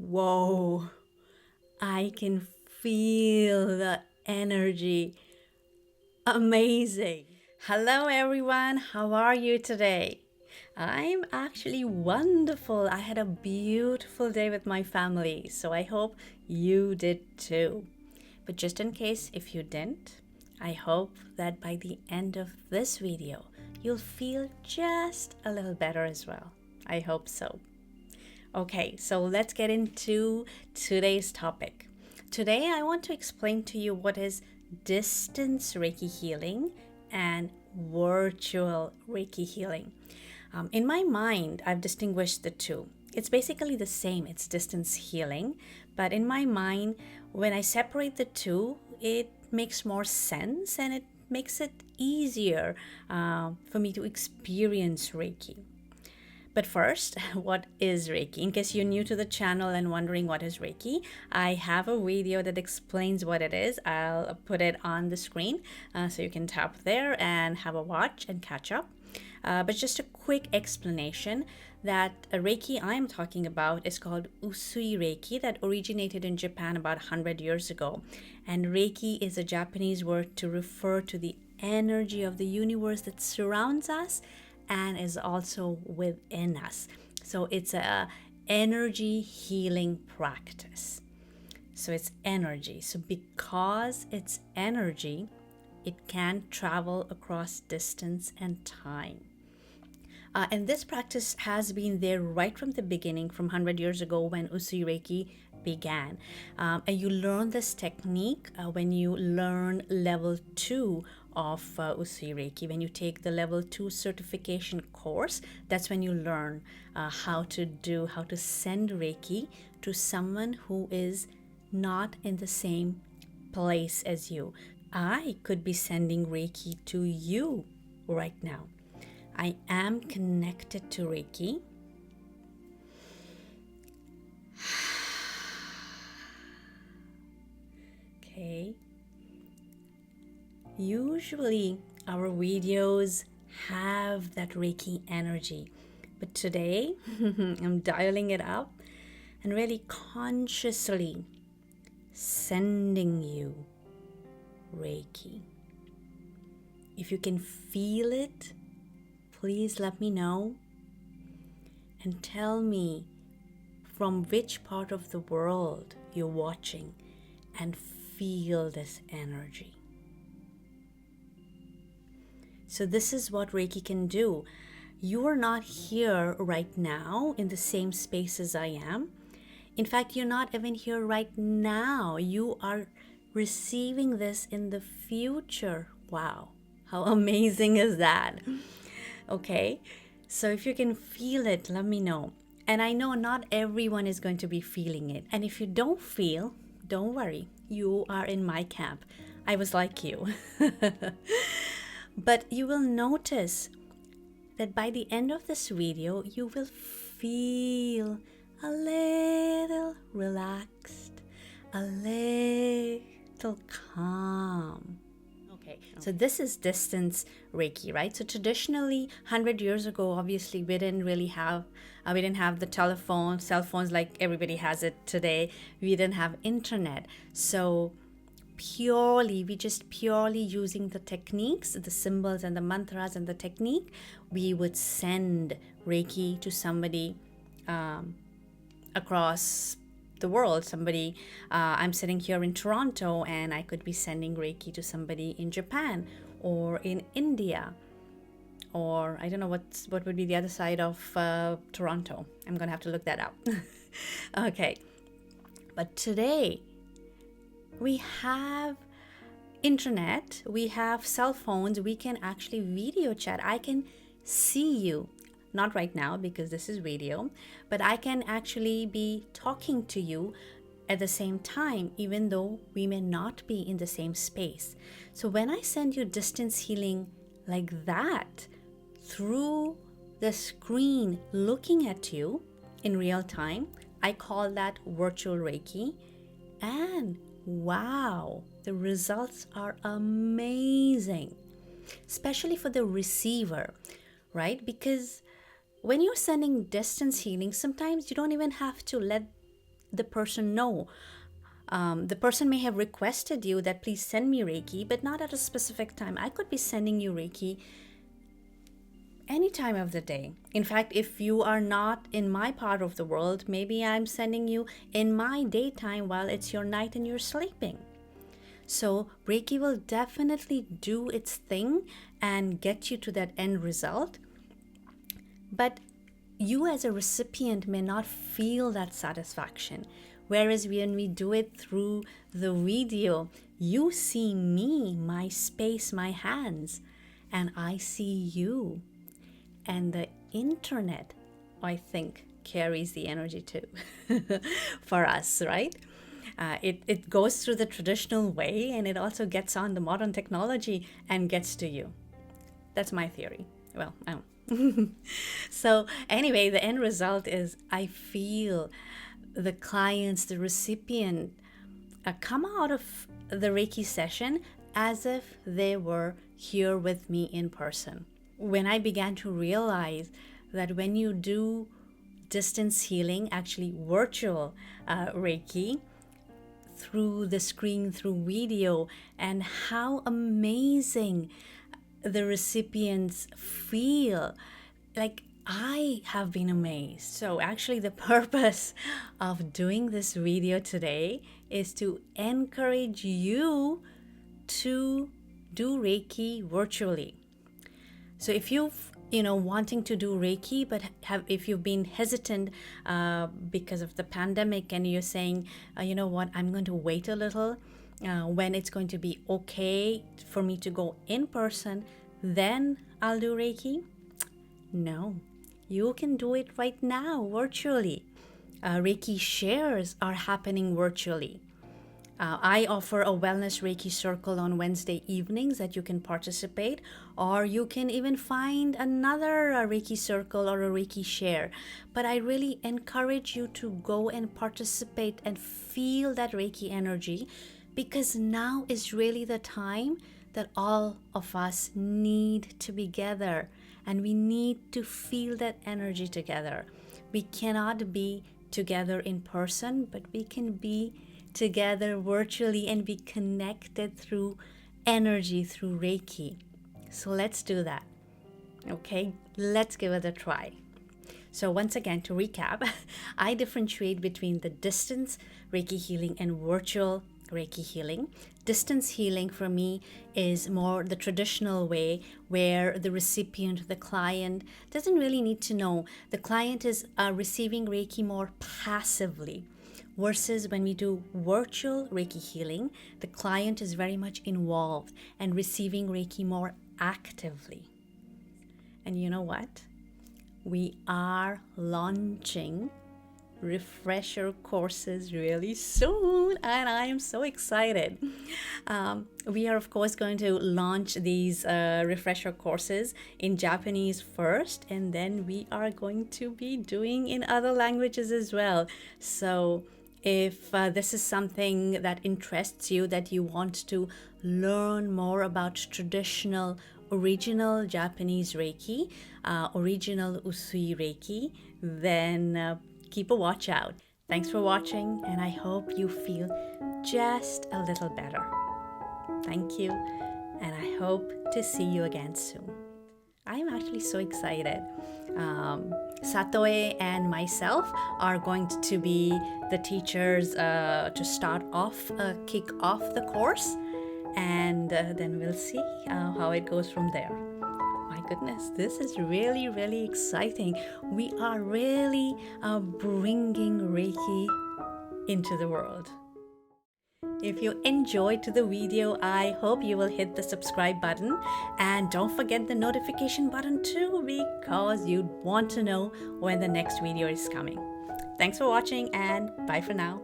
Whoa, I can feel the energy. Amazing. Hello, everyone. How are you today? I'm actually wonderful. I had a beautiful day with my family, so I hope you did too. But just in case if you didn't, I hope that by the end of this video, you'll feel just a little better as well. I hope so. Okay, so let's get into today's topic. Today, I want to explain to you what is distance Reiki healing and virtual Reiki healing. In my mind, I've distinguished the two. It's basically the same, it's distance healing, but in my mind, when I separate the two, it makes more sense and it makes it easier for me to experience Reiki. But first, what is Reiki? In case you're new to the channel and wondering what is Reiki, I have a video that explains what it is. I'll put it on the screen so you can tap there and have a watch and catch up. But just a quick explanation that a Reiki I'm talking about is called Usui Reiki that originated in Japan about 100 years ago. And Reiki is a Japanese word to refer to the energy of the universe that surrounds us and is also within us. So it's a energy healing practice. So it's energy. So because it's energy, it can travel across distance and time. And this practice has been there right from the beginning, from 100 years ago when Usui Reiki began. And you learn this technique when you learn level 2 of Usui Reiki. When you take the level 2 certification course, that's when you learn how to send Reiki to someone who is not in the same place as you. I could be sending Reiki to you right now. I am connected to Reiki. Okay. Usually our videos have that Reiki energy, but today I'm dialing it up and really consciously sending you Reiki. If you can feel it, please let me know and tell me from which part of the world you're watching and feel this energy. So this is what Reiki can do. You are not here right now in the same space as I am. In fact, you're not even here right now. You are receiving this in the future. Wow, how amazing is that? Okay, so if you can feel it, let me know. And I know not everyone is going to be feeling it. And if you don't feel, don't worry. You are in my camp. I was like you. But you will notice that by the end of this video, you will feel a little relaxed, a little calm. Okay, so this is distance Reiki, right? So traditionally, 100 years ago, obviously, we didn't have the telephone, cell phones like everybody has it today. We didn't have internet. So we just purely using the techniques, the symbols and the mantras and the technique, we would send Reiki to somebody across the world. Somebody, I'm sitting here in Toronto and I could be sending Reiki to somebody in Japan or in India, or I don't know what would be the other side of Toronto. I'm gonna have to look that up. Okay, but today we have internet, we have cell phones, we can actually video chat. I can see you, not right now because this is video, but I can actually be talking to you at the same time, even though we may not be in the same space. So when I send you distance healing like that, through the screen looking at you in real time, I call that virtual Reiki. And wow, the results are amazing, especially for the receiver, right? Because when you're sending distance healing, sometimes you don't even have to let the person know. The person may have requested you that please send me Reiki, but not at a specific time. I could be sending you Reiki any time of the day. In fact, if you are not in my part of the world, maybe I'm sending you in my daytime while it's your night and you're sleeping. So Reiki will definitely do its thing and get you to that end result. But you as a recipient may not feel that satisfaction. Whereas when we do it through the video, you see me, my space, my hands, and I see you. And the internet, I think, carries the energy too for us, right? It goes through the traditional way, and it also gets on the modern technology and gets to you. That's my theory. Well, I don't. So anyway, the end result is I feel the clients, the recipient, come out of the Reiki session as if they were here with me in person. When I began to realize that when you do distance healing, actually virtual Reiki, through the screen, through video, and how amazing the recipients feel, like I have been amazed. So actually the purpose of doing this video today is to encourage you to do Reiki virtually. So if you've wanting to do Reiki, but if you've been hesitant because of the pandemic, and you're saying, you know what, I'm going to wait a little, when it's going to be okay for me to go in person, then I'll do Reiki. No, you can do it right now virtually. Reiki shares are happening virtually. I offer a wellness Reiki circle on Wednesday evenings that you can participate, or you can even find another Reiki circle or a Reiki share. But I really encourage you to go and participate and feel that Reiki energy, because now is really the time that all of us need to be together, and we need to feel that energy together. We cannot be together in person, but we can be together virtually and be connected through energy, through Reiki. So let's do that. Okay, let's give it a try. So once again, to recap, I differentiate between the distance Reiki healing and virtual Reiki healing. Distance healing for me is more the traditional way, where the recipient, the client, doesn't really need to know. The client is receiving Reiki more passively. Versus when we do virtual Reiki healing, the client is very much involved and receiving Reiki more actively. And you know what? We are launching refresher courses really soon, and I am so excited. We are of course going to launch these refresher courses in Japanese first, and then we are going to be doing in other languages as well. So if this is something that interests you, that you want to learn more about traditional, original Japanese Reiki, original Usui Reiki, then keep a watch out. Thanks for watching, and I hope you feel just a little better. Thank you, and I hope to see you again soon. I'm actually so excited. Satoe and myself are going to be the teachers to start off, kick off the course, and then we'll see how it goes from there. My goodness, this is really, really exciting. We are really bringing Reiki into the world. If you enjoyed the video, I hope you will hit the subscribe button, and don't forget the notification button too, because you want to know when the next video is coming. Thanks for watching, and bye for now.